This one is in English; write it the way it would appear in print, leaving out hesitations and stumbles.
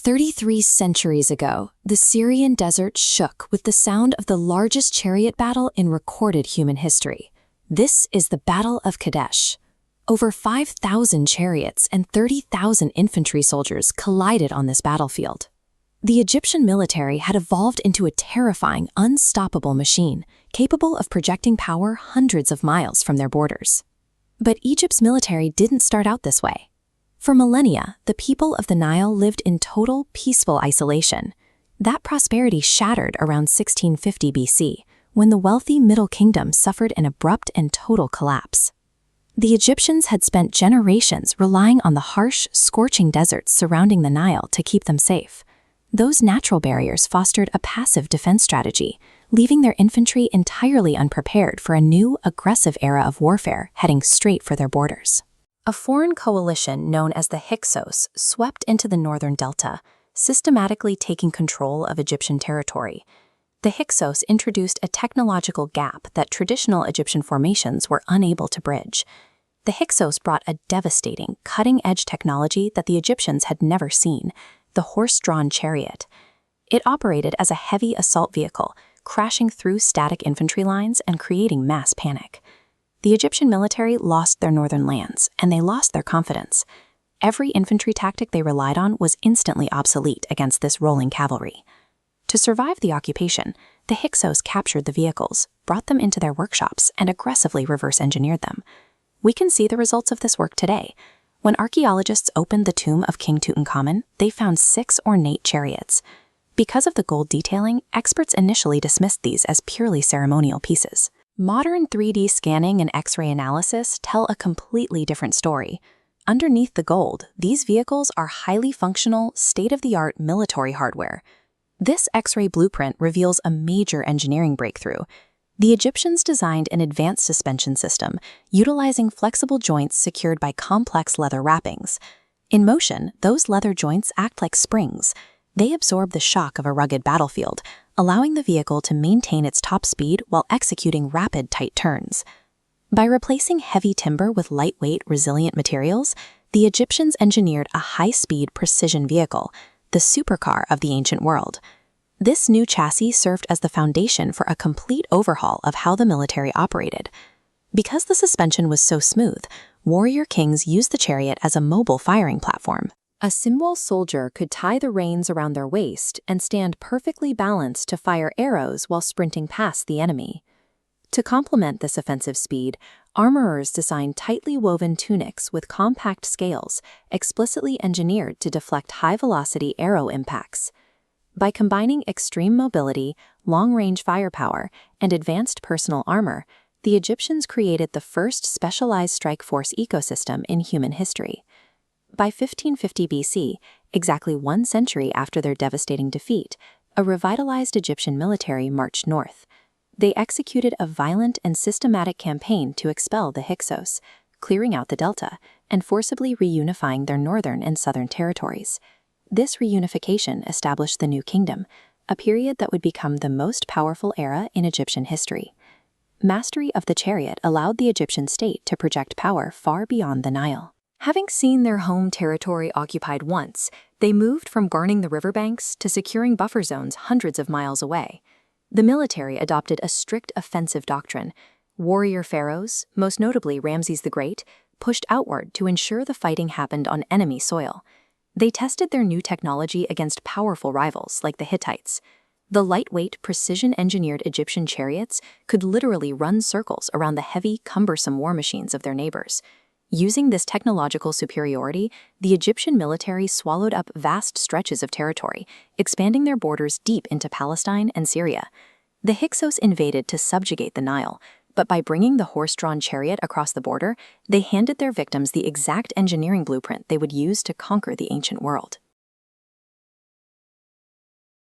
33 centuries ago, the Syrian desert shook with the sound of the largest chariot battle in recorded human history. This is the Battle of Kadesh. Over 5,000 chariots and 30,000 infantry soldiers collided on this battlefield. The Egyptian military had evolved into a terrifying, unstoppable machine, capable of projecting power hundreds of miles from their borders. But Egypt's military didn't start out this way. For millennia, the people of the Nile lived in total, peaceful isolation. That prosperity shattered around 1650 BC, when the wealthy Middle Kingdom suffered an abrupt and total collapse. The Egyptians had spent generations relying on the harsh, scorching deserts surrounding the Nile to keep them safe. Those natural barriers fostered a passive defense strategy, leaving their infantry entirely unprepared for a new, aggressive era of warfare heading straight for their borders. A foreign coalition known as the Hyksos swept into the northern delta, systematically taking control of Egyptian territory. The Hyksos introduced a technological gap that traditional Egyptian formations were unable to bridge. The Hyksos brought a devastating, cutting-edge technology that the Egyptians had never seen, the horse-drawn chariot. It operated as a heavy assault vehicle, crashing through static infantry lines and creating mass panic. The Egyptian military lost their northern lands, and they lost their confidence. Every infantry tactic they relied on was instantly obsolete against this rolling cavalry. To survive the occupation, the Hyksos captured the vehicles, brought them into their workshops, and aggressively reverse-engineered them. We can see the results of this work today. When archaeologists opened the tomb of King Tutankhamun, they found 6 ornate chariots. Because of the gold detailing, experts initially dismissed these as purely ceremonial pieces. Modern 3D scanning and X-ray analysis tell a completely different story. Underneath the gold, these vehicles are highly functional, state-of-the-art military hardware. This X-ray blueprint reveals a major engineering breakthrough. The Egyptians designed an advanced suspension system, utilizing flexible joints secured by complex leather wrappings. In motion, those leather joints act like springs. They absorb the shock of a rugged battlefield, allowing the vehicle to maintain its top speed while executing rapid, tight turns. By replacing heavy timber with lightweight, resilient materials, the Egyptians engineered a high-speed precision vehicle, the supercar of the ancient world. This new chassis served as the foundation for a complete overhaul of how the military operated. Because the suspension was so smooth, warrior kings used the chariot as a mobile firing platform. A Simwal soldier could tie the reins around their waist and stand perfectly balanced to fire arrows while sprinting past the enemy. To complement this offensive speed, armorers designed tightly woven tunics with compact scales, explicitly engineered to deflect high-velocity arrow impacts. By combining extreme mobility, long-range firepower, and advanced personal armor, the Egyptians created the first specialized strike force ecosystem in human history. By 1550 BC, exactly 1 century after their devastating defeat, a revitalized Egyptian military marched north. They executed a violent and systematic campaign to expel the Hyksos, clearing out the delta, and forcibly reunifying their northern and southern territories. This reunification established the New Kingdom, a period that would become the most powerful era in Egyptian history. Mastery of the chariot allowed the Egyptian state to project power far beyond the Nile. Having seen their home territory occupied once, they moved from guarding the riverbanks to securing buffer zones hundreds of miles away. The military adopted a strict offensive doctrine. Warrior pharaohs, most notably Ramesses the Great, pushed outward to ensure the fighting happened on enemy soil. They tested their new technology against powerful rivals like the Hittites. The lightweight, precision-engineered Egyptian chariots could literally run circles around the heavy, cumbersome war machines of their neighbors. Using this technological superiority, the Egyptian military swallowed up vast stretches of territory, expanding their borders deep into Palestine and Syria. The Hyksos invaded to subjugate the Nile, but by bringing the horse-drawn chariot across the border, they handed their victims the exact engineering blueprint they would use to conquer the ancient world.